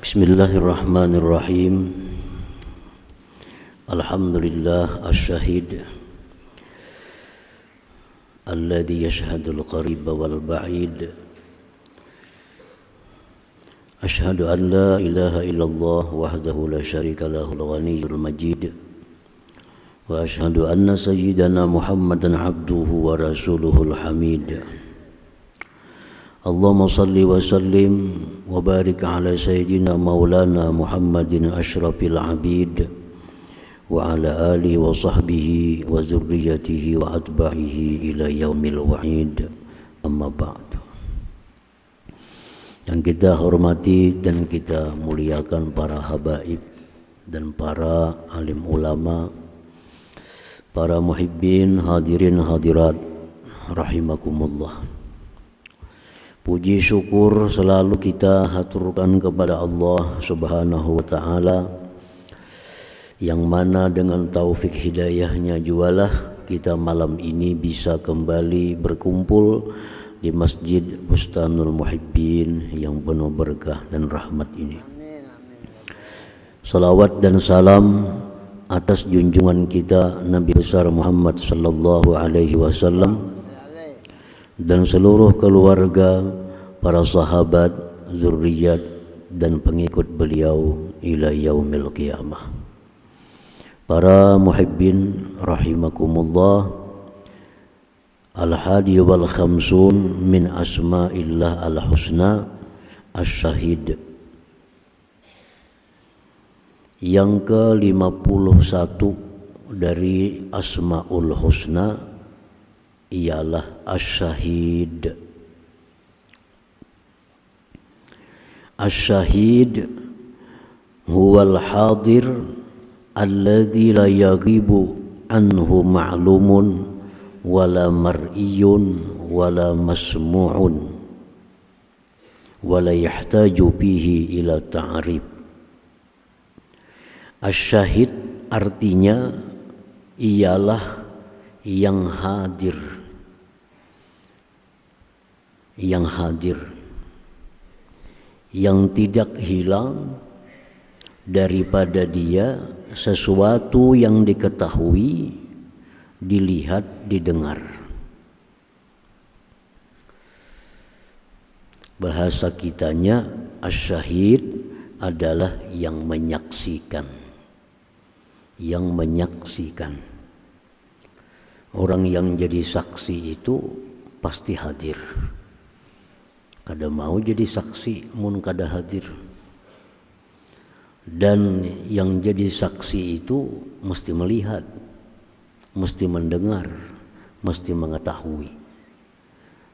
Bismillahirrahmanirrahim. Alhamdulillah asyhad alladzi yashhadul qariba wal ba'id. Asyhadu an la ilaha illallah wahdahu la syarika lahul ghaniyyul majid. Wa asyhadu anna sayyidana Muhammadan abduhu wa rasuluhul hamid. Allahumma salli wa sallim wa barik ala sayyidina maulana Muhammadin asyrafil abid wa ala alihi wa sahbihi wa zurriyatihi wa atba'ihi ila yaumil wa'id. Amma ba'du. Yang kita hormati dan kita muliakan para habaib dan para alim ulama, para muhibbin, hadirin hadirat rahimakumullah. Puji syukur selalu kita haturkan kepada Allah Subhanahu wa ta'ala, yang mana dengan taufik hidayahnya jualah kita malam ini bisa kembali berkumpul di Masjid Bustanul Muhibbin yang penuh berkah dan rahmat ini. Salawat dan salam atas junjungan kita Nabi besar Muhammad sallallahu alaihi wasallam dan seluruh keluarga, para sahabat, zurriyat dan pengikut beliau ila yaumil qiyamah. Para muhibbin rahimakumullah, al-hadi wal khamsun min asma'illah al-husna asy-syahid. Yang ke-51 dari asma'ul husna ialah asy-syahid. Asy-syahid huwal hadir alladzi la yaghibu anhu ma'lumun wala mar'iyun wala masmu'un wala yahtaju bihi ila ta'rif. Asy-syahid artinya ialah yang hadir, yang tidak hilang daripada dia sesuatu yang diketahui, dilihat, didengar. Bahasa kitanya asy-syahid adalah yang menyaksikan. Orang yang jadi saksi itu pasti hadir. Kada mau jadi saksi mun kada hadir. Dan yang jadi saksi itu mesti melihat, mesti mendengar, mesti mengetahui.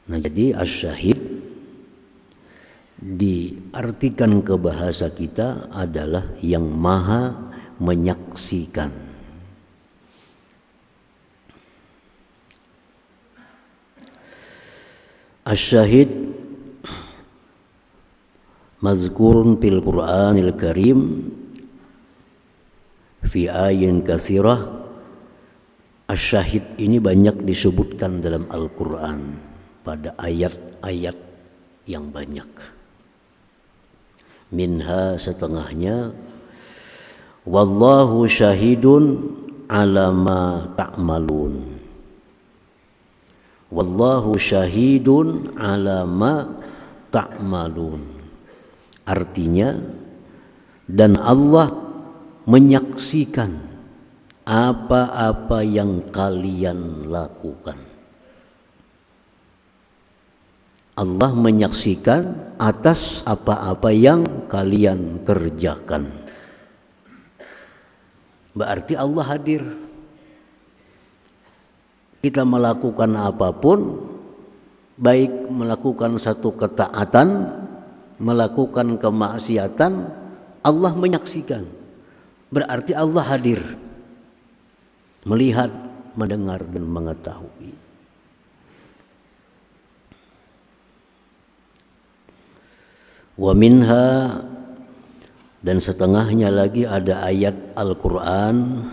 Nah, jadi asy-syahid diartikan ke bahasa kita adalah yang maha menyaksikan. Asy-syahid mazkurun fil Qur'anil Karim fi ayatin katsirah. Asy-syahid ini banyak disebutkan dalam Al-Qur'an pada ayat-ayat yang banyak. Minha setengahnya wallahu syahidun ala ma ta'malun. Wallahu syahidun ala ma ta'malun. Artinya, dan Allah menyaksikan apa-apa yang kalian lakukan. Allah menyaksikan atas apa-apa yang kalian kerjakan. Berarti Allah hadir. Kita melakukan apapun, baik melakukan satu ketaatan, melakukan kemaksiatan, Allah menyaksikan. Berarti Allah hadir, melihat, mendengar dan mengetahui. Wa minha, dan setengahnya lagi ada ayat Al-Qur'an,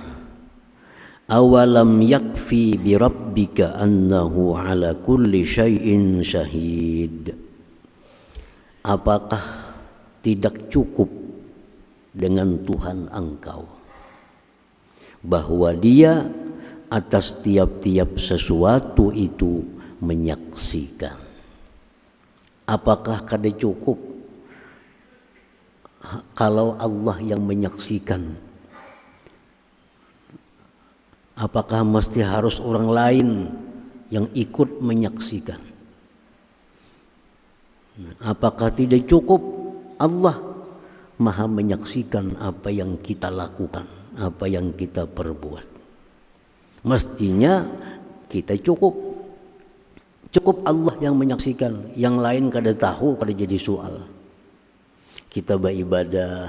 awalam yakfi bi rabbika annahu ala kulli syai'in syahid. Apakah tidak cukup dengan Tuhan engkau, bahwa Dia atas tiap-tiap sesuatu itu menyaksikan. Apakah kada cukup kalau Allah yang menyaksikan? Apakah mesti harus orang lain yang ikut menyaksikan? Apakah tidak cukup Allah Maha menyaksikan apa yang kita lakukan, apa yang kita perbuat? Mestinya kita cukup Allah yang menyaksikan, yang lain kada tahu, kada jadi soal. Kita beribadah,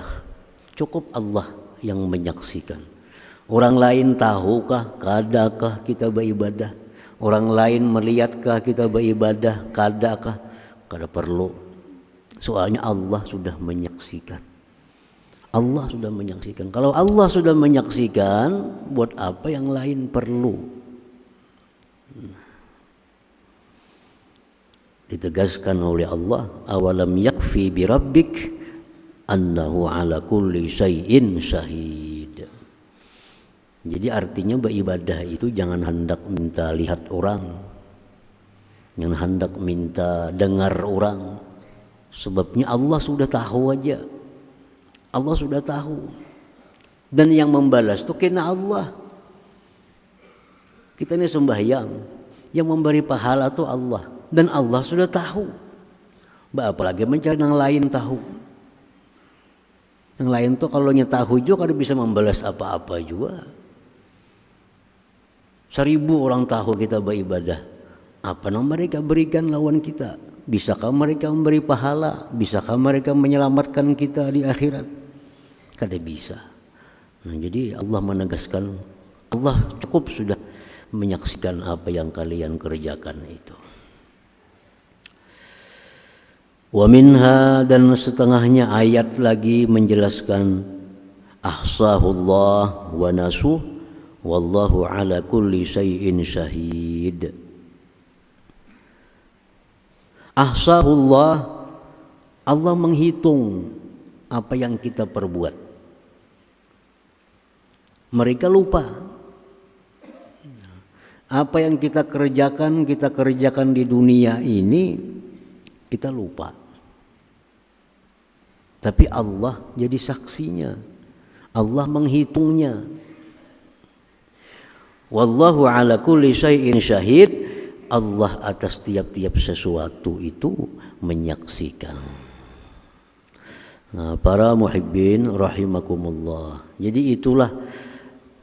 cukup Allah yang menyaksikan. Orang lain tahukah, kadakah kita beribadah? Orang lain melihatkah kita beribadah, kadakah? Kada perlu. Soalnya Allah sudah menyaksikan. Allah sudah menyaksikan. Kalau Allah sudah menyaksikan, buat apa yang lain perlu? Ditegaskan oleh Allah, awalam yakfi bi rabbik annahu ala kulli syai'in syahid. Jadi artinya beribadah itu jangan hendak minta lihat orang, jangan hendak minta dengar orang. Sebabnya Allah sudah tahu aja. Allah sudah tahu. Dan yang membalas itu kena Allah. Kita ini sembahyang, yang memberi pahala itu Allah. Dan Allah sudah tahu. Apalagi mencari yang lain tahu. Yang lain tuh kalau tahu juga kada bisa membalas apa-apa juga. 1000 orang tahu kita beribadah. Apa yang mereka berikan lawan kita? Bisakah mereka memberi pahala? Bisakah mereka menyelamatkan kita di akhirat? Kada bisa. Nah, jadi Allah menegaskan, Allah cukup sudah menyaksikan apa yang kalian kerjakan itu. Wa minha, dan setengahnya ayat lagi menjelaskan, ahsahullah wa nasuh wallahu ala kulli syai'in syahid. Ahsahullah, Allah menghitung apa yang kita perbuat. Mereka lupa. Apa yang kita kerjakan di dunia ini, kita lupa. Tapi Allah jadi saksinya. Allah menghitungnya. Wallahu ala kulli syai'in syahid. Allah atas tiap-tiap sesuatu itu menyaksikan. Nah, para muhibbin rahimakumullah. Jadi itulah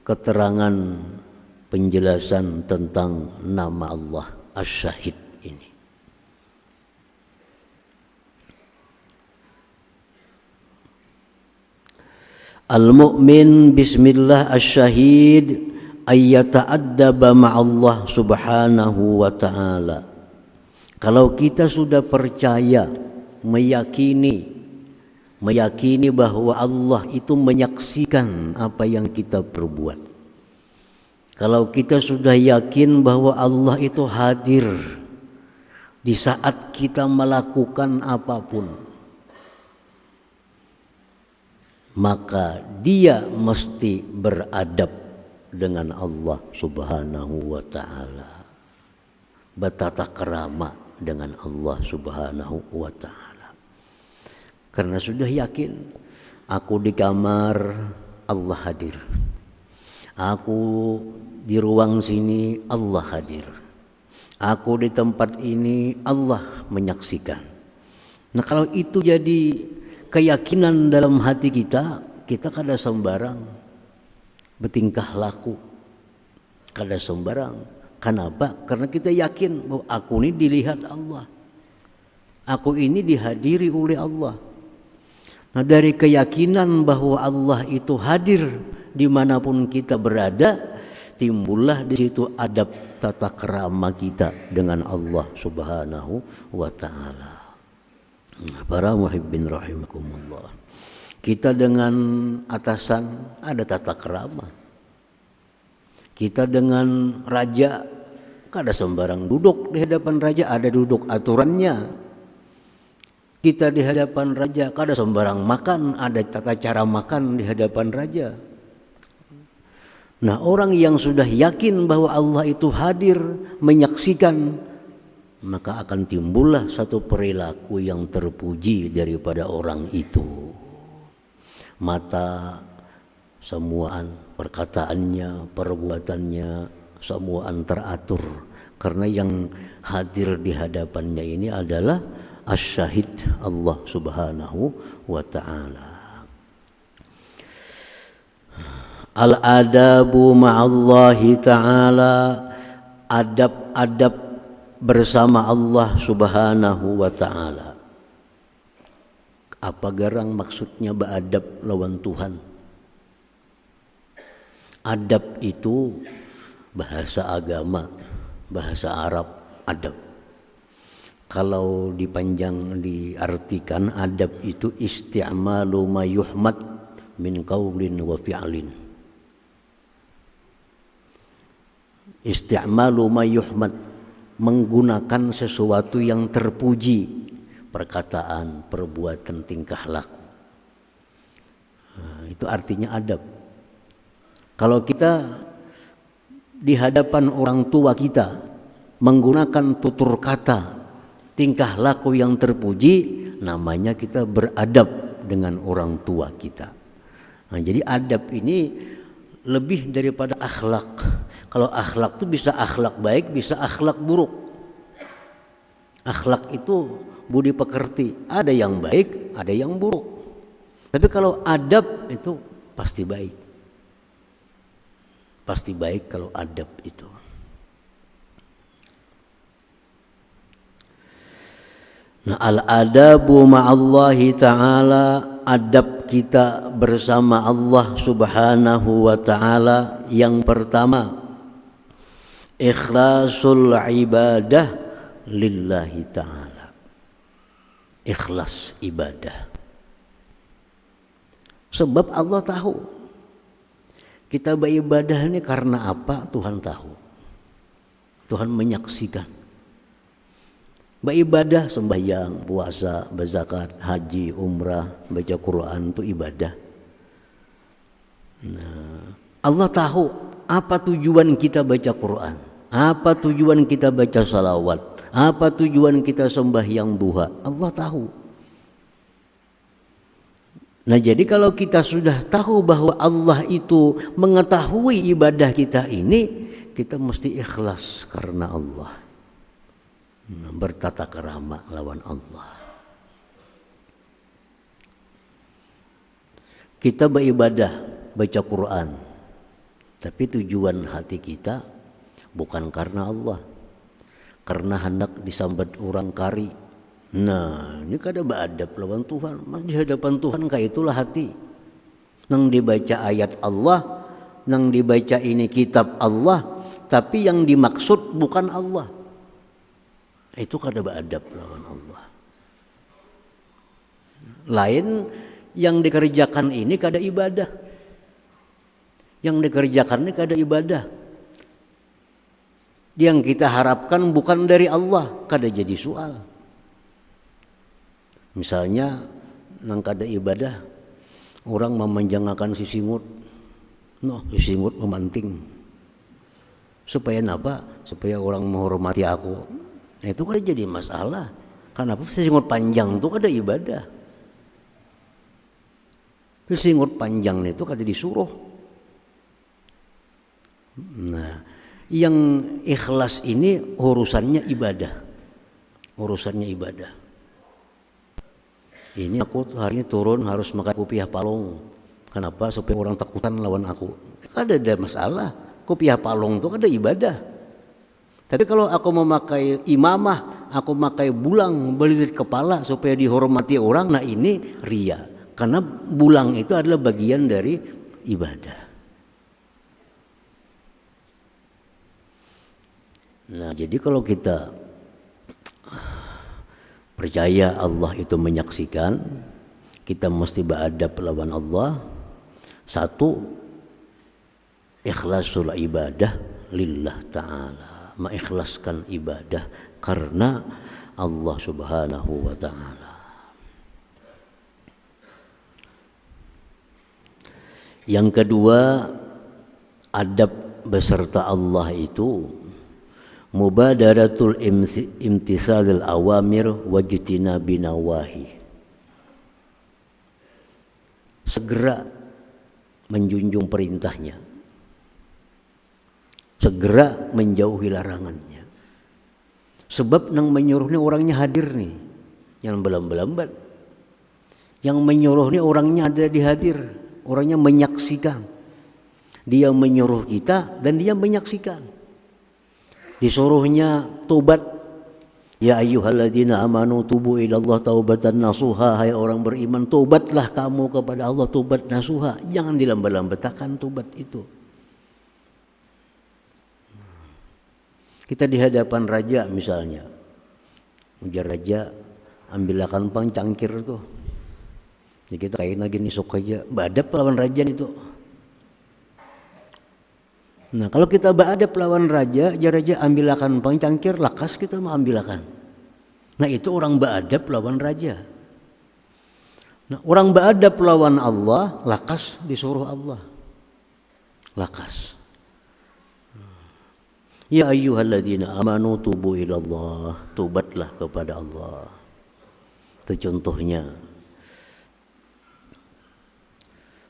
keterangan penjelasan tentang nama Allah Asy-Syahid ini. Al-mu'min bismillah asy-syahid ayyata'addaba ma'allah subhanahu wa ta'ala. Kalau kita sudah percaya, meyakini bahwa Allah itu menyaksikan apa yang kita perbuat. Kalau kita sudah yakin bahwa Allah itu hadir di saat kita melakukan apapun, maka dia mesti beradab dengan Allah subhanahu wa ta'ala, bertata kerama dengan Allah subhanahu wa ta'ala. Karena sudah yakin, aku di kamar Allah hadir, aku di ruang sini Allah hadir, aku di tempat ini Allah menyaksikan. Nah, kalau itu jadi keyakinan dalam hati kita, kita kada sembarang bertingkah laku, kada sembarang. Kenapa? Karena kita yakin bahwa aku ini dilihat Allah, aku ini dihadiri oleh Allah. Nah, dari keyakinan bahwa Allah itu hadir dimanapun kita berada, timbullah di situ adab tata kerama kita dengan Allah subhanahu wa ta'ala. Para muhibbin rahimakumullah, kita dengan atasan ada tata kerama. Kita dengan raja kada sembarang duduk di hadapan raja, ada duduk aturannya. Kita di hadapan raja, kada sembarang makan, ada tata cara makan di hadapan raja. Nah, orang yang sudah yakin bahwa Allah itu hadir, menyaksikan, maka akan timbullah satu perilaku yang terpuji daripada orang itu. Mata semuaan, perkataannya, perbuatannya, semuaan teratur. Karena yang hadir di hadapannya ini adalah Asy-Syahid Allah Subhanahu wa ta'ala. Al-adabu ma'allahi ta'ala, adab-adab bersama Allah Subhanahu wa ta'ala. Apa garang maksudnya beradab lawan Tuhan? Adab itu bahasa agama, bahasa Arab, adab. Kalau dipanjang diartikan, adab itu isti'malu ma yuhmad min qaulin wa fi'lin. Isti'malu ma yuhmad, menggunakan sesuatu yang terpuji, perkataan, perbuatan, tingkah laku. Nah, itu artinya adab. Kalau kita di hadapan orang tua kita menggunakan tutur kata, tingkah laku yang terpuji, namanya kita beradab dengan orang tua kita. Nah, jadi adab ini lebih daripada akhlak. Kalau akhlak itu bisa akhlak baik, bisa akhlak buruk. Akhlak itu budi pekerti, ada yang baik, ada yang buruk. Tapi kalau adab itu pasti baik. Pasti baik kalau adab itu. Nah, al-adabu ma'allahi ta'ala, adab kita bersama Allah Subhanahu wa ta'ala. Yang pertama, ikhlasul ibadah lillahi ta'ala. Ikhlas ibadah. Sebab Allah tahu kita beribadah ini karena apa, Tuhan tahu. Tuhan menyaksikan. Beribadah, sembahyang, puasa, berzakat, haji, umrah, baca Quran itu ibadah. Nah, Allah tahu apa tujuan kita baca Quran, apa tujuan kita baca salawat, apa tujuan kita sembahyang duha. Allah tahu. Nah, jadi kalau kita sudah tahu bahwa Allah itu mengetahui ibadah kita ini, kita mesti ikhlas karena Allah. Bertata kerama lawan Allah. Kita beribadah, baca Quran, tapi tujuan hati kita bukan karena Allah, karena hendak disambat orang kari. Nah, ini kada beadab lawan Tuhan. Di hadapan Tuhan kayak itulah hati. Nang dibaca ayat Allah, nang dibaca ini kitab Allah, tapi yang dimaksud bukan Allah. Itu kada beadab lawan Allah. Lain yang dikerjakan ini kada ibadah. Yang dikerjakan ini kada ibadah. Yang kita harapkan bukan dari Allah, kada jadi soal. Misalnya nang kada ibadah, orang memanjangkan si singut. No, si singut memanting. Supaya apa? Supaya orang menghormati aku. Nah, itu kan jadi masalah. Kenapa singut panjang itu ada ibadah? Singut panjang itu kada disuruh. Nah, yang ikhlas ini urusannya ibadah. Urusannya ibadah. Ini aku hari ini turun harus makan kopiah palong. Kenapa? Supaya orang takutan lawan aku. Kada ada masalah. Kopiah palong itu kada ibadah. Tapi kalau aku memakai imamah, aku memakai bulang belilit kepala supaya dihormati orang, nah ini ria. Karena bulang itu adalah bagian dari ibadah. Nah, jadi kalau kita percaya Allah itu menyaksikan, kita mesti beradab lawan Allah. Satu, ikhlasul ibadah lillah ta'ala. Mengikhlaskan ibadah karena Allah Subhanahu wa ta'ala. Yang kedua, adab beserta Allah itu mubadaratul imtisalil awamir wajtinabin nawahi. Segera menjunjung perintahnya, segera menjauhi larangannya. Sebab nang menyuruh ni orangnya hadir nih, yang belambat. Yang menyuruh ni orangnya ada di hadir, orangnya menyaksikan. Dia menyuruh kita dan dia menyaksikan. Disuruhnya tobat. Ya ayyuhalladzina amanu tubu ilallah taubatan nasuha. Hai orang beriman, tobatlah kamu kepada Allah, tobat nasuha. Jangan dilambat-lambatkan tobat itu. Kita di hadapan raja misalnya, ujar raja, ambilkan pang cangkir tuh. Jadi kita kain lagi nisuk aja, badap lawan raja itu. Nah kalau kita badap lawan raja, ya raja ambilkan pang cangkir, lakas kita mau ambilkan. Nah itu orang badap lawan raja. Nah orang badap lawan Allah, lakas disuruh Allah, lakas. Ya ayyuhalladzina amanu tubu ilallah, tobatlah kepada Allah. Itu contohnya.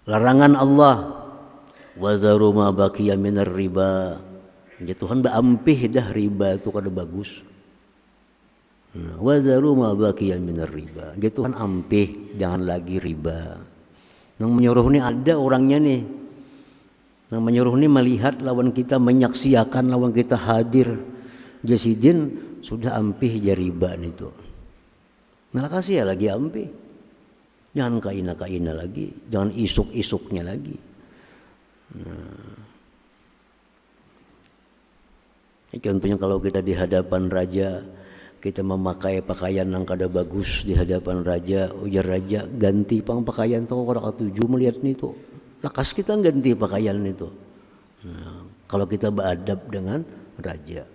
Larangan Allah, wazaru ma baqiya minar riba. Ya Tuhan baampih dah riba itu kada bagus. Nah, wazaru ma baqiya minar riba. Ya Tuhan ampih, jangan lagi riba. Yang menyuruh ni ada orangnya nih. Yang menyuruh ini melihat lawan kita, menyaksikan lawan kita hadir. Jasidin sudah ampih jariba itu. Nah kasih ya lagi ampih. Jangan kaina lagi, jangan isuk-isuknya lagi. Nah. Contohnya kalau kita di hadapan raja, kita memakai pakaian yang kada bagus di hadapan raja, ujar raja ganti pang pakaian tuh orang ketujuh melihat nih tuh. Lakas kita ganti pakaian itu. Nah, kalau kita beradab dengan raja.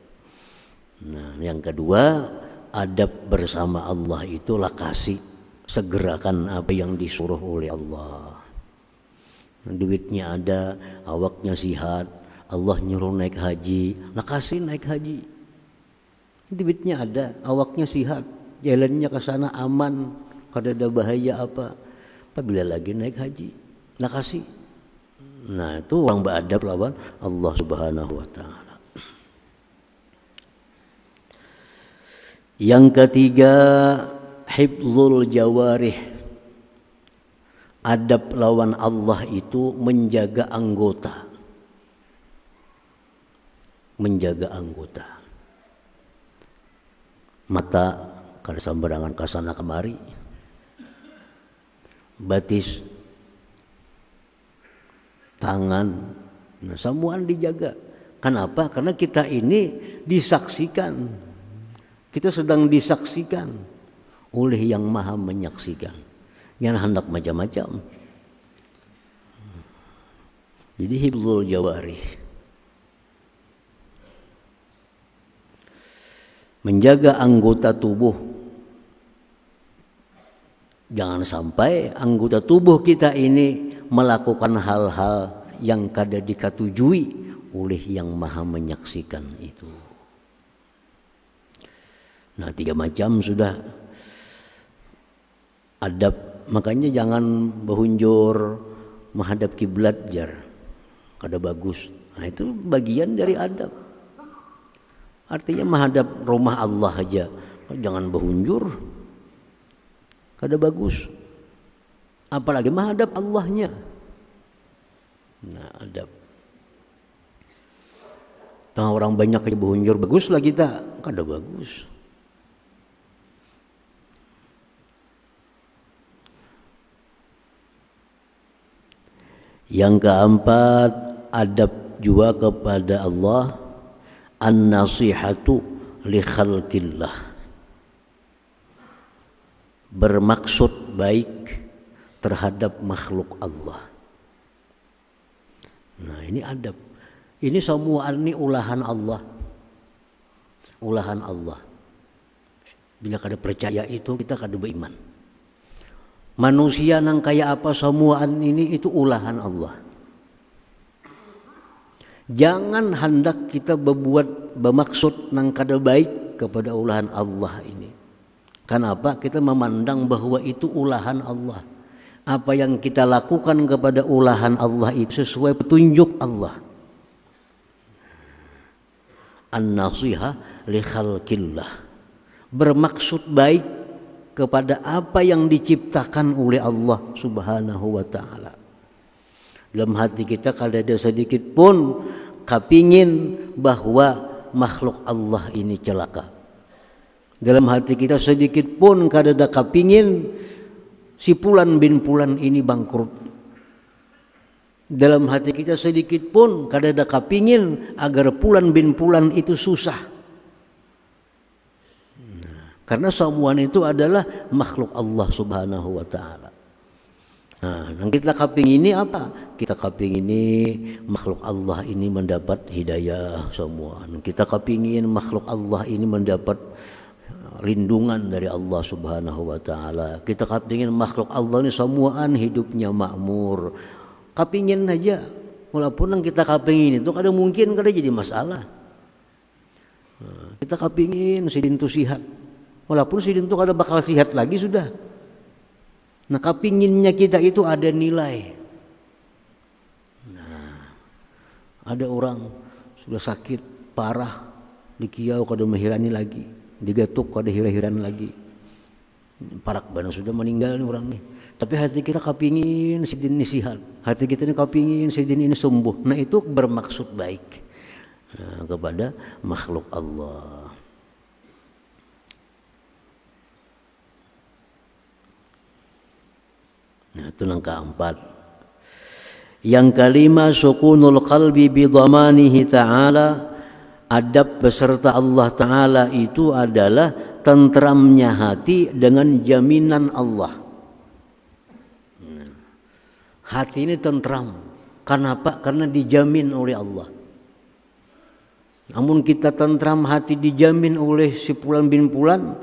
Nah, yang kedua, adab bersama Allah itu lakasi, segerakan apa yang disuruh oleh Allah. Nah, duitnya ada, awaknya sihat, Allah nyuruh naik haji, lakasi naik haji. Duitnya ada, awaknya sihat, jalannya ke sana aman, kada ada bahaya apa. Apabila lagi naik haji, lakasi. Nah itu orang beradab lawan Allah Subhanahu wa ta'ala. Yang ketiga, hifzul jawarih. Adab lawan Allah itu menjaga anggota. Menjaga anggota. Mata kada sembarangan kasana kemari. Batis, tangan, nah semuaan dijaga. Kenapa? Karena kita ini disaksikan. Kita sedang disaksikan oleh yang maha menyaksikan. Yang hendak macam-macam. Jadi hifzul jawarih. Menjaga anggota tubuh. Jangan sampai anggota tubuh kita ini melakukan hal-hal yang kada dikatujui oleh yang maha menyaksikan itu. Nah 3 macam sudah adab. Makanya jangan berhunjur menghadap kiblat jar, kada bagus. Nah itu bagian dari adab. Artinya menghadap rumah Allah aja, jangan berhunjur, kada bagus. Apalagi menghadap Allahnya. Nah adab. Tengah orang banyak aja berhunjur, baguslah kita, kada bagus. Yang keempat, adab juga kepada Allah, an-nasihatu li khalqillah. Bermaksud baik terhadap makhluk Allah. Nah ini adab. Ini semua ini ulahan Allah. Ulahan Allah. Bila kada percaya itu kita kada beriman. Manusia nang kaya apa semuaan ini itu ulahan Allah. Jangan hendak kita bermaksud nang kada baik kepada ulahan Allah ini. Kenapa? Kita memandang bahwa itu ulahan Allah. Apa yang kita lakukan kepada ulahan Allah itu sesuai petunjuk Allah. An-nasiha li khalqillah. Bermaksud baik kepada apa yang diciptakan oleh Allah Subhanahu wa taala. Dalam hati kita kalau ada sedikit pun kepingin bahwa makhluk Allah ini celaka. Dalam hati kita sedikit pun kada ada kepingin si Fulan bin Fulan ini bangkrut. Dalam hati kita sedikit pun kada ada kepingin agar Fulan bin Fulan itu susah. Karena semua itu adalah makhluk Allah Subhanahu wa taala. Nah, yang kita kepingin ini apa? Kita kepingin ini makhluk Allah ini mendapat hidayah semua. Kita kepingin makhluk Allah ini mendapat lindungan dari Allah Subhanahu wa taala. Kita kepingin makhluk Allah ini semuaan hidupnya makmur. Kepingin aja. Walaupun yang kita kepingin itu kadang mungkin kada jadi masalah. Kita kepingin sidin itu sihat. Walaupun sidin itu kada bakal sihat lagi sudah. Nah, kepinginnya kita itu ada nilai. Nah, ada orang sudah sakit parah, dikiau kada menghirani lagi, digatuk kada hira-hiran lagi. Parak bana sudah meninggal nih orang nih. Tapi hati kita kepingin sidin ini sihat. Hati kita ini kepingin sidin ini sembuh. Nah, itu bermaksud baik kepada makhluk Allah. Nah, itu yang keempat. Yang kelima, sukunul qalbi bi dhamanihi ta'ala. Adab beserta Allah Ta'ala itu adalah tentramnya hati dengan jaminan Allah. Hati ini tentram. Kenapa? Karena dijamin oleh Allah. Namun kita tentram hati dijamin oleh si Fulan bin Fulan,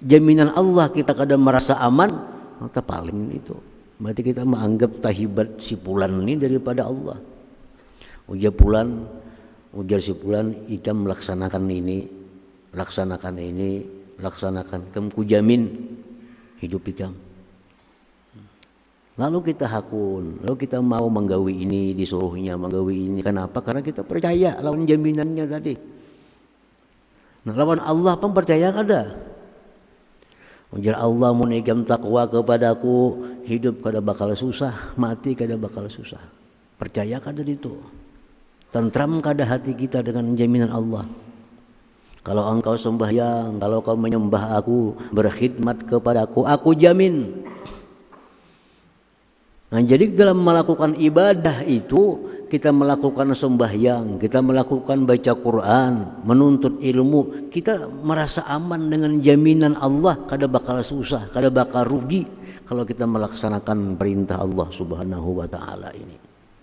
jaminan Allah kita kadang merasa aman. Maka paling itu berarti kita menganggap tahibat si Fulan ini daripada Allah. Ujar si Fulan kita melaksanakan ini, laksanakan kamu kujamin hidup kita. Lalu kita hakun, lalu kita mau menggawi ini, disuruhnya menggawi ini. Kenapa? Karena kita percaya lawan jaminannya tadi. Nah, lawan Allah pun percaya kada. Ujar Allah munigam takwa kepadaku, hidup kada bakal susah, mati kada bakal susah. Percaya kada itu? Tentram kada hati kita dengan jaminan Allah. Kalau engkau sembahyang, kalau kau menyembah aku, berkhidmat kepadaku, aku jamin. Nah, jadi dalam melakukan ibadah itu kita melakukan sembahyang, kita melakukan baca Quran, menuntut ilmu, kita merasa aman dengan jaminan Allah, kada bakal susah, kada bakal rugi kalau kita melaksanakan perintah Allah Subhanahu wa taala ini.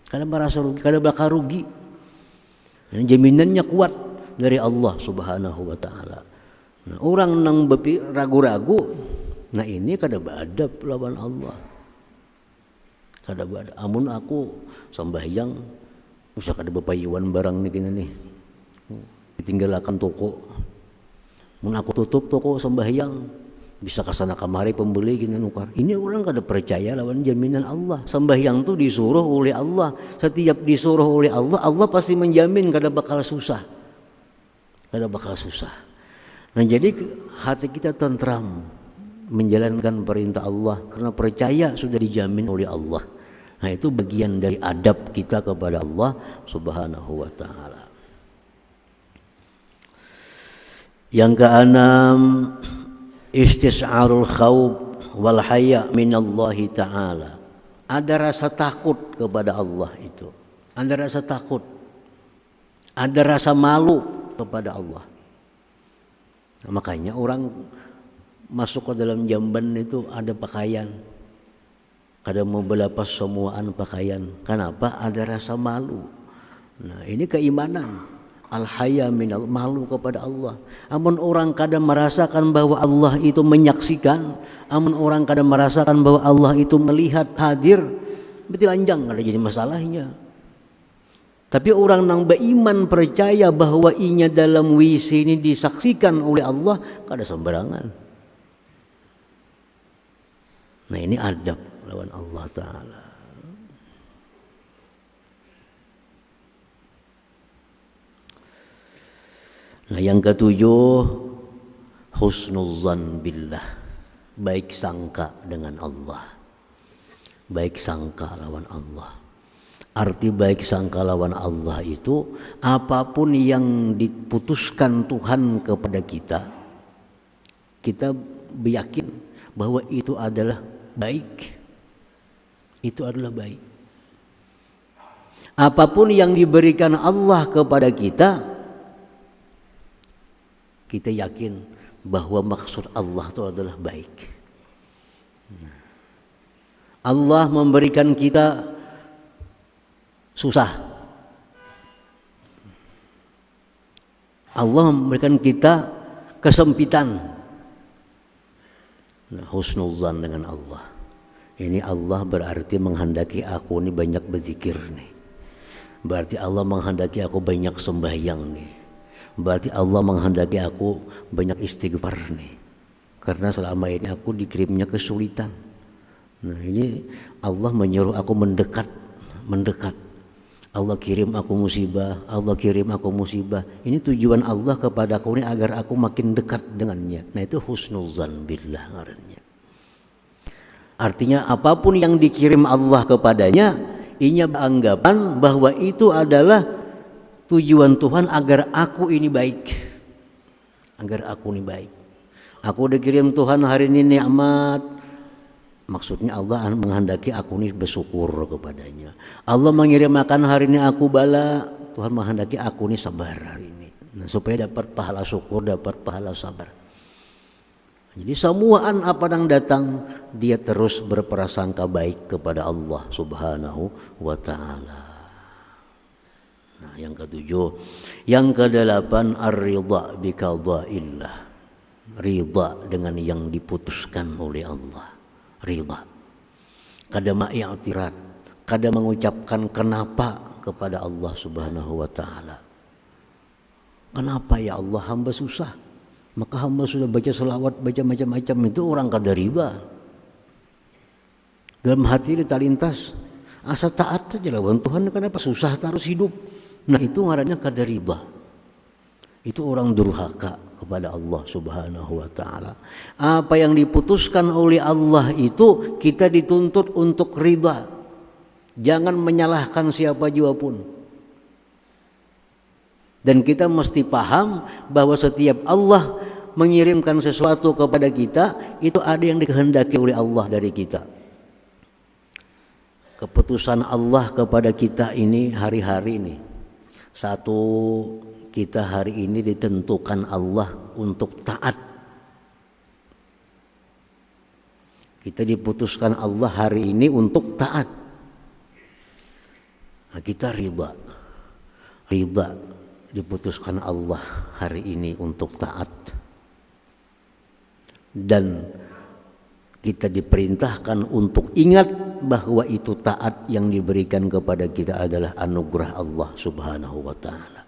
Kada merasa rugi, kada bakal rugi. Dan jaminannya kuat dari Allah Subhanahu wa taala. Nah, orang nang ragu-ragu, nah ini kada beadab lawan Allah. Kada beadab. Amun aku sembahyang usah kada bepayuan barang nih kena nih. Ditinggalakan toko. Mun aku tutup toko sembahyang bisa kesana kamari pembeli kena nukar. Ini orang kada percaya lawan jaminan Allah. Sembahyang tu disuruh oleh Allah. Setiap disuruh oleh Allah, Allah pasti menjamin kada bakal susah. Kada bakal susah. Nah, jadi hati kita tentram menjalankan perintah Allah karena percaya sudah dijamin oleh Allah. Nah, itu bagian dari adab kita kepada Allah Subhanahu wa taala. Yang keenam, istis'arul khawf wal haya minallahi taala. Ada rasa takut kepada Allah itu. Ada rasa takut. Ada rasa malu kepada Allah. Nah, makanya orang masuk ke dalam jamban itu ada pakaian. Kada mau berlepas semuaan pakaian. Kenapa? Ada rasa malu. Nah, ini keimanan. Al-haya minal, malu kepada Allah. Amun orang kada merasakan bahwa Allah itu menyaksikan, amun orang kada merasakan bahwa Allah itu melihat hadir, berarti lanjang kada jadi masalahnya. Tapi orang yang beriman percaya bahwa inya dalam WC ini disaksikan oleh Allah, kada sembarangan. Nah ini adab lawan Allah Ta'ala. Nah yang ketujuh, husnuzan billah, baik sangka dengan Allah. Baik sangka lawan Allah. Arti baik sangka lawan Allah itu apapun yang diputuskan Tuhan kepada kita, kita yakin bahwa itu adalah baik. Itu adalah baik. Apapun yang diberikan Allah kepada kita, kita yakin bahwa maksud Allah itu adalah baik. Allah memberikan kita susah. Allah memberikan kita kesempitan. Nah, husnuzan dengan Allah. Ini Allah berarti menghendaki aku ini banyak berzikir nih. Berarti Allah menghendaki aku banyak sembahyang nih. Berarti Allah menghendaki aku banyak istighfar nih. Karena selama ini aku dikirimnya kesulitan. Nah ini Allah menyuruh aku mendekat. Allah kirim aku musibah, Allah kirim aku musibah. Ini tujuan Allah kepada aku ini agar aku makin dekat dengannya. Nah itu husnuzan billah ngarannya. Artinya apapun yang dikirim Allah kepadanya, inya beranggapan bahwa itu adalah tujuan Tuhan agar aku ini baik. Agar aku ini baik. Aku dikirim Tuhan hari ini nikmat. Maksudnya Allah menghendaki aku ini bersyukur kepadanya. Allah mengirimkan hari ini aku bala. Tuhan menghendaki aku ini sabar hari ini. Nah, supaya dapat pahala syukur, dapat pahala sabar. Jadi semuaan apa yang datang, dia terus berprasangka baik kepada Allah Subhanahu wa Ta'ala. Nah, yang ketujuh, yang kedelapan ar-ridha bi qada'illah. Ridha dengan yang diputuskan oleh Allah. Ridha. Kada ma'i'tirad, kada mengucapkan kenapa kepada Allah Subhanahu wa Ta'ala. Kenapa ya Allah, hamba susah. Maka hamba sudah baca selawat, baca macam-macam, itu orang kada ridha. Dalam hati dia terlintas asa taat saja lawan Tuhan, kenapa susah terus hidup. Nah itu ngarannya kada ridha. Itu orang durhaka kepada Allah Subhanahu wa Ta'ala. Apa yang diputuskan oleh Allah itu kita dituntut untuk ridha. Jangan menyalahkan siapa jua pun. Dan kita mesti paham bahwa setiap Allah mengirimkan sesuatu kepada kita, itu ada yang dikehendaki oleh Allah dari kita. Keputusan Allah kepada kita ini hari-hari ini. Satu, kita hari ini ditentukan Allah untuk taat. Kita diputuskan Allah hari ini untuk taat. Nah, kita ridha. Ridha diputuskan Allah hari ini untuk taat. Dan kita diperintahkan untuk ingat bahwa itu taat yang diberikan kepada kita adalah anugerah Allah Subhanahu wa Ta'ala.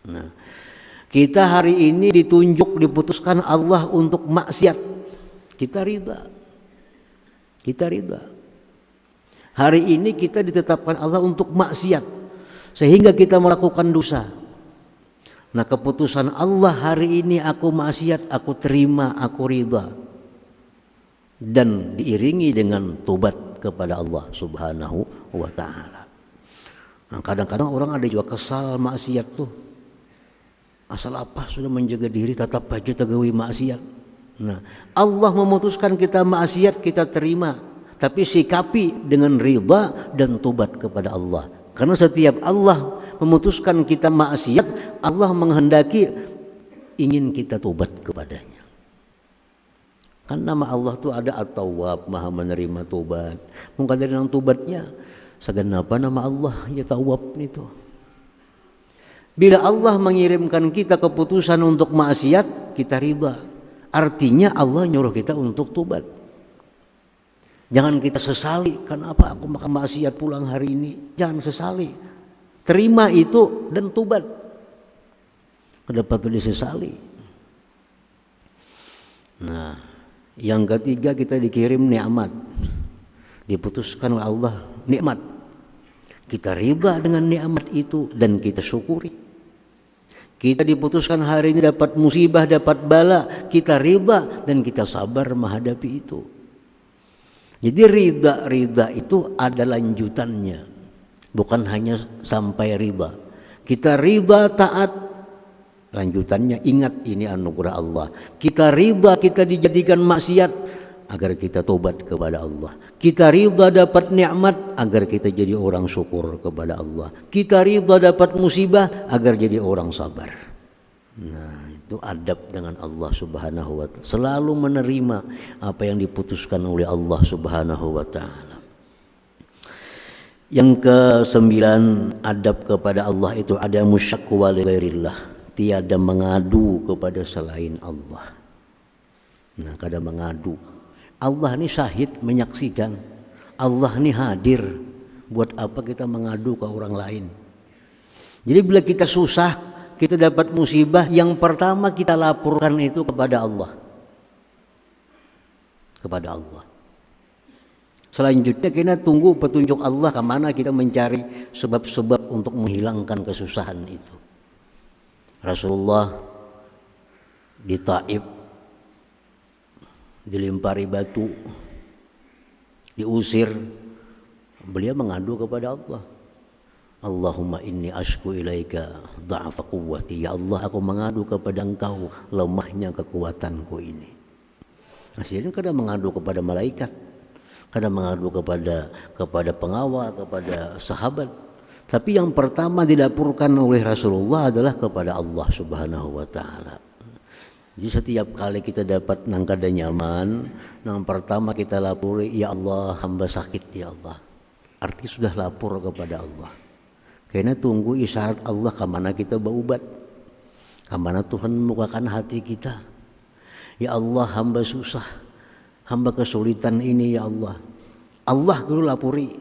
Nah, kita hari ini diputuskan Allah untuk maksiat. Kita ridha. Kita ridha. Hari ini kita ditetapkan Allah untuk maksiat, sehingga kita melakukan dosa. Nah, keputusan Allah hari ini aku maksiat, aku terima, aku ridha. Dan diiringi dengan tobat kepada Allah Subhanahu wa Ta'ala. Nah, kadang-kadang orang ada juga kesal maksiat tuh. Asal apa sudah menjaga diri tetap aja tegawi maksiat. Nah, Allah memutuskan kita maksiat, kita terima, tapi sikapi dengan ridha dan tobat kepada Allah. Karena setiap Allah memutuskan kita maksiat, Allah menghendaki ingin kita tobat kepadanya. Kan nama Allah tu ada At-Tawwab, Maha menerima tobat. Mungkin dari nang tobatnya segenapa nama Allah ya Tawwab itu. Bila Allah mengirimkan kita keputusan untuk maksiat, kita ridha. Artinya Allah nyuruh kita untuk tobat. Jangan kita sesali, kenapa aku makan maksiat pulang hari ini. Jangan sesali. Terima itu dan tobat. Dapat disesali. Nah, yang ketiga kita dikirim nikmat. Diputuskan oleh Allah nikmat. Kita ridha dengan nikmat itu dan kita syukuri. Kita diputuskan hari ini dapat musibah, dapat bala, kita ridha dan kita sabar menghadapi itu. Jadi ridha itu ada lanjutannya. Bukan hanya sampai ridha. Kita ridha taat, lanjutannya ingat ini anugerah Allah. Kita ridha kita dijadikan maksiat agar kita tobat kepada Allah. Kita ridha dapat nikmat agar kita jadi orang syukur kepada Allah. Kita ridha dapat musibah agar jadi orang sabar. Nah, itu adab dengan Allah Subhanahu wa ta'ala. Selalu menerima apa yang diputuskan oleh Allah Subhanahu wa ta'ala. Yang ke-9, adab kepada Allah itu ada musyakwa li ghairillah, tiada mengadu kepada selain Allah. Nah, kada mengadu. Allah ini syahid menyaksikan. Allah ini hadir. Buat apa kita mengadu ke orang lain? Jadi bila kita susah, kita dapat musibah, yang pertama kita laporkan itu kepada Allah. Kepada Allah. Selanjutnya kita tunggu petunjuk Allah kemana kita mencari sebab-sebab untuk menghilangkan kesusahan itu. Rasulullah di Taif dilempari batu, diusir, beliau mengadu kepada Allah. Allahumma inni ashku ilaika dha'fa quwwati. Ya Allah, aku mengadu kepada Engkau lemahnya kekuatanku ini. Akhirnya kadang mengadu kepada malaikat, kadang mengadu kepada pengawal, kepada sahabat. Tapi yang pertama dilaporkan oleh Rasulullah adalah kepada Allah Subhanahu wa ta'ala. Jadi setiap kali kita dapat nang kada nyaman, yang pertama kita lapori, ya Allah, hamba sakit ya Allah. Arti sudah lapor kepada Allah. Karena tunggu isyarat Allah kemana kita berubat, kemana Tuhan membukakan hati kita. Ya Allah, hamba susah, hamba kesulitan ini ya Allah. Allah dulu lapori.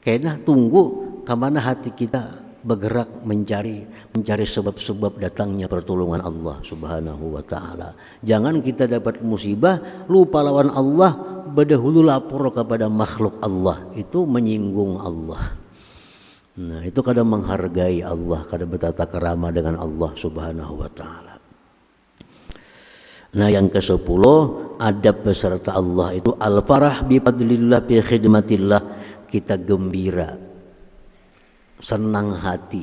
Karena tunggu kemana hati kita bergerak mencari sebab-sebab datangnya pertolongan Allah Subhanahu wa ta'ala. Jangan kita dapat musibah lupa lawan Allah, berdahulu lapor kepada makhluk Allah, itu menyinggung Allah. Nah, itu kadang menghargai Allah, kadang bertata kerama dengan Allah Subhanahu wa ta'ala. Nah, yang ke-10, adab beserta Allah itu al-farah bi fadlillah bi khidmatillah. Kita gembira, senang hati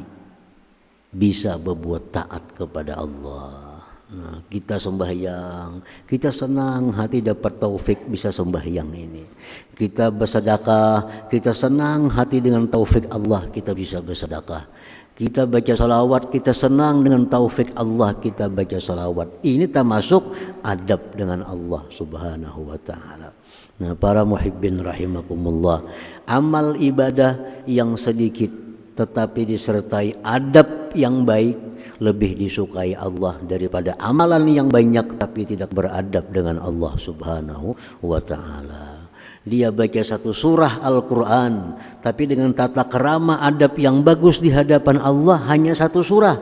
bisa berbuat taat kepada Allah. Nah, kita sembahyang, kita senang hati dapat taufik bisa sembahyang ini. Kita bersedekah, kita senang hati dengan taufik Allah kita bisa bersedekah. Kita baca salawat, kita senang dengan taufik Allah kita baca salawat. Ini termasuk adab dengan Allah Subhanahu wa ta'ala. Nah, para muhibbin rahimakumullah, amal ibadah yang sedikit tetapi disertai adab yang baik lebih disukai Allah daripada amalan yang banyak tapi tidak beradab dengan Allah Subhanahu wa ta'ala. Dia baca satu surah Al-Quran tapi dengan tata kerama adab yang bagus di hadapan Allah hanya satu surah,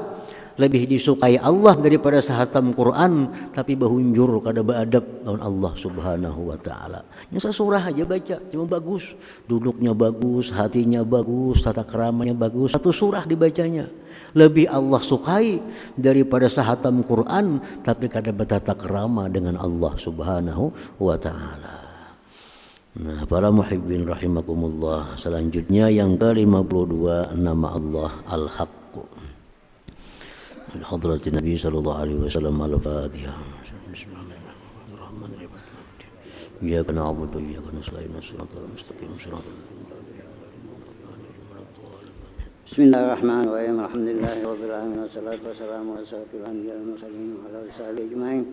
lebih disukai Allah daripada sehatam Quran tapi bahunjur kada beradab dengan Allah Subhanahu wa ta'ala. Yang sesurah aja baca cuma bagus, duduknya bagus, hatinya bagus, tata keramanya bagus, satu surah dibacanya lebih Allah sukai daripada sehatam Quran tapi kada bertata kerama dengan Allah Subhanahu wa ta'ala. Nah, para muhibbin rahimakumullah, selanjutnya yang ke-52 nama Allah Al-Haqq. Hadratin Nabi sallallahu alaihi wasallam. Al-Fatihah. Bismillahirrahmanirrahim. Iyyaka na'budu wa iyyaka nasta'in. Shiratal mustaqim. Bismillahirrahmanirrahim. Alhamdulillahirabbil alamin. Wassalatu wassalamu ala asyrofil anbiya'i wal mursalin wa ala alihi ajma'in.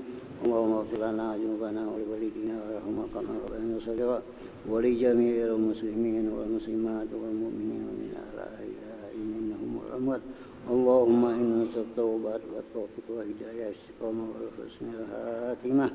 Allahumma ighfir lana dzunubana wa li walidina warhamna kama rabbayana shaghira wa li jami'il muslimin wal muslimat wal mu'minin min al-ahya'i minhum wal amwat. Allahumma inna at-taubat wa at-tawfiq wa hidayah istiqamah wa husnul khatimah.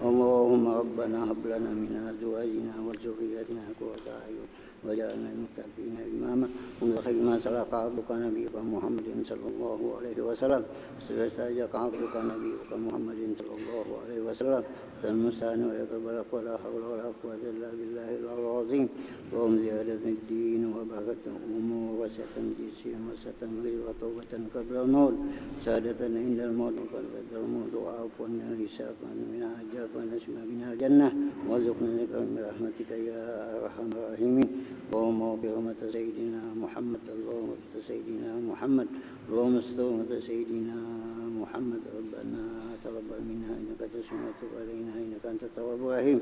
Allahumma rabbana hab lana min azwajina wa dhurriyyatina qurrata a'yun وجعلنا المتقين إماما انظر خير ما سلك عبدك نبيك محمد صلى الله عليه وسلم استجاك عبدك نبيك محمد صلى الله عليه وسلم المستعان ولك البلق ولا حول ولا قوة إلا بالله العظيم اللهم زيادة في الدين وبركة أمور وسعة جسيم وسعة غير وتوبة قبل الموت سادة عند الموت وقبل الموت وعفوا من الحساب من عجاب ونسمع من الجنة وارزقنا لك من رحمتك يا أرحم الراحمين اللهم برحمة سيدنا محمد اللهم برحمة سيدنا محمد اللهم استر سيدنا محمد ربنا تقبل منا إنك تسمع وتب علينا إنك أنت التواب الرحيم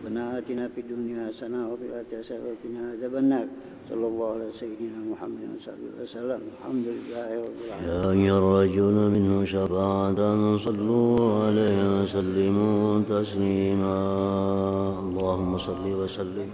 ربنا آتنا في الدنيا حسنة وفي الآخرة حسنة وقنا عذاب النار صلى الله على سيدنا محمد وصحبه وسلم الحمد لله رب العالمين يا أيها الرجل منه شفاعة صلوا عليه وسلموا تسليما اللهم صل وسلم